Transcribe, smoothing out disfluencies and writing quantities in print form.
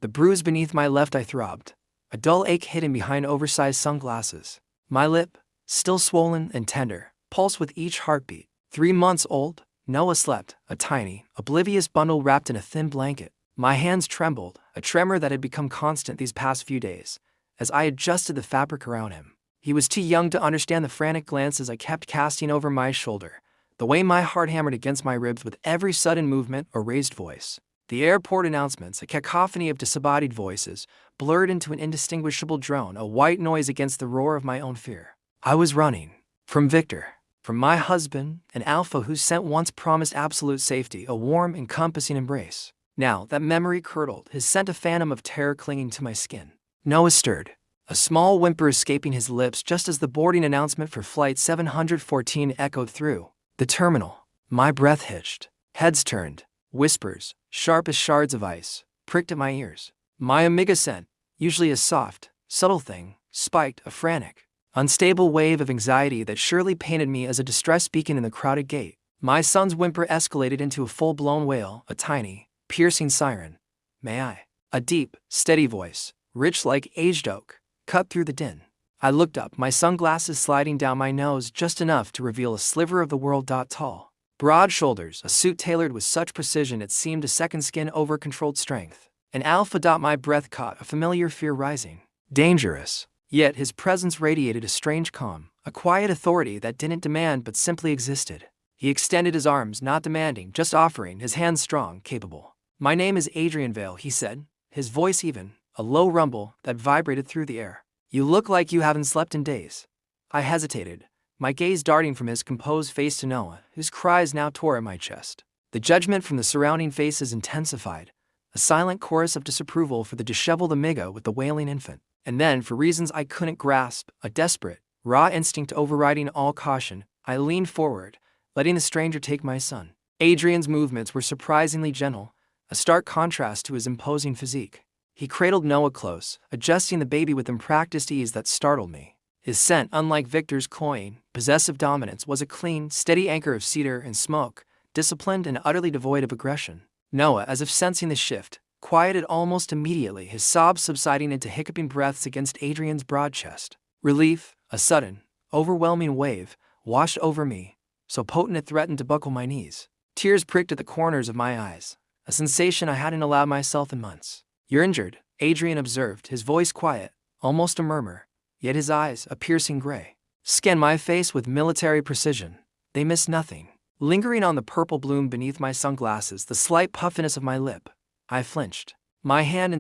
The bruise beneath my left eye throbbed, a dull ache hidden behind oversized sunglasses. My lip, still swollen and tender, pulsed with each heartbeat. 3 months old, Noah slept, a tiny, oblivious bundle wrapped in a thin blanket. My hands trembled, a tremor that had become constant these past few days, as I adjusted the fabric around him. He was too young to understand the frantic glances I kept casting over my shoulder, the way my heart hammered against my ribs with every sudden movement or raised voice. The airport announcements, a cacophony of disembodied voices, blurred into an indistinguishable drone, a white noise against the roar of my own fear. I was running. From Victor. From my husband, an alpha whose scent once promised absolute safety, a warm, encompassing embrace. Now, that memory curdled, his scent a phantom of terror clinging to my skin. Noah stirred, a small whimper escaping his lips just as the boarding announcement for Flight 714 echoed through the terminal. My breath hitched. Heads turned. Whispers, sharp as shards of ice, pricked at my ears. My omega scent, usually a soft, subtle thing, spiked a frantic, unstable wave of anxiety that surely painted me as a distress beacon in the crowded gate. My son's whimper escalated into a full-blown wail, a tiny, piercing siren. May I? A deep, steady voice, rich like aged oak, cut through the din. I looked up, my sunglasses sliding down my nose just enough to reveal a sliver of the world. Tall. Broad shoulders, a suit tailored with such precision it seemed a second skin over controlled strength. An alpha. My breath caught, a familiar fear rising. Dangerous. Yet his presence radiated a strange calm, a quiet authority that didn't demand but simply existed. He extended his arms, not demanding, just offering, his hands strong, capable. My name is Adrian Vale, he said, his voice even, a low rumble that vibrated through the air. You look like you haven't slept in days. I hesitated, my gaze darting from his composed face to Noah, whose cries now tore at my chest. The judgment from the surrounding faces intensified, a silent chorus of disapproval for the disheveled amiga with the wailing infant. And then, for reasons I couldn't grasp, a desperate, raw instinct overriding all caution, I leaned forward, letting the stranger take my son. Adrian's movements were surprisingly gentle, a stark contrast to his imposing physique. He cradled Noah close, adjusting the baby with unpracticed ease that startled me. His scent, unlike Victor's cloying, possessive dominance, was a clean, steady anchor of cedar and smoke, disciplined and utterly devoid of aggression. Noah, as if sensing the shift, quieted almost immediately, his sobs subsiding into hiccuping breaths against Adrian's broad chest. Relief, a sudden, overwhelming wave, washed over me, so potent it threatened to buckle my knees. Tears pricked at the corners of my eyes, a sensation I hadn't allowed myself in months. You're injured, Adrian observed, his voice quiet, almost a murmur, yet his eyes a piercing gray. Scanned my face with military precision. They missed nothing. Lingering on the purple bloom beneath my sunglasses, the slight puffiness of my lip, I flinched. My hand